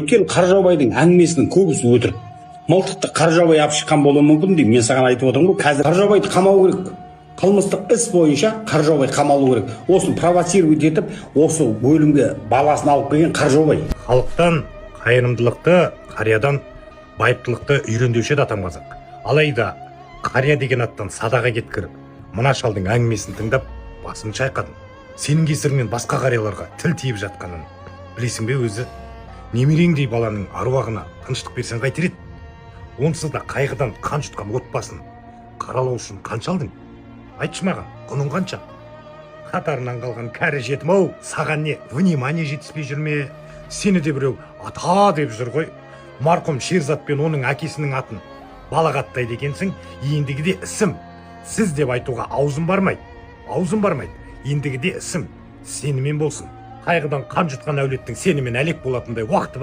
өйткені Қаржаубайдың әңгімесінің көбісі өтірік. Мылтықты Қаржаубай алып шыққан болуы мүмкін деймін. Мен саған айтып отырмын ғой, қазір Қаржаубайды қамау керек. Қылмыстық іс бойынша Қаржаубай қамалу керек. Осыны провоцировать етіп, осы өлімге баласын алып келген Қаржаубай. Халықтан қайырымдылықты, қариядан байыптылықты үйрендеуші еді атам қазақ. Алайда қария деген аттан садаға кеткіріп, мына шалдың әңгімесін тыңдап, басымды шайқадым. Сенің кесіріңнен басқа қарияларға тіл тиіп жатқанын білесің бе өзі? Немереңдей баланың аруағына тыныштық берсең қайтер еді? Онсыз да қайғыдан қан жұтқан отбасын қаралау үшін қанша алдың? Айтшы маған, құның қанша? Қатарынан қалған кәрі жетім-ау, саған не внимание жетіспей жүрме? Сені де біреу ата деп жүр ғой. Марқұм Шерзат пен оның әкесінің атын балағаттайды екенсің. Ендігіде ісім сіз деп айтуға аузым бармайды. Ендігіде ісім сенімен болсын. Қайғыдан қан жұтқан әулеттің сенімен әлек болатындай уақыты бар.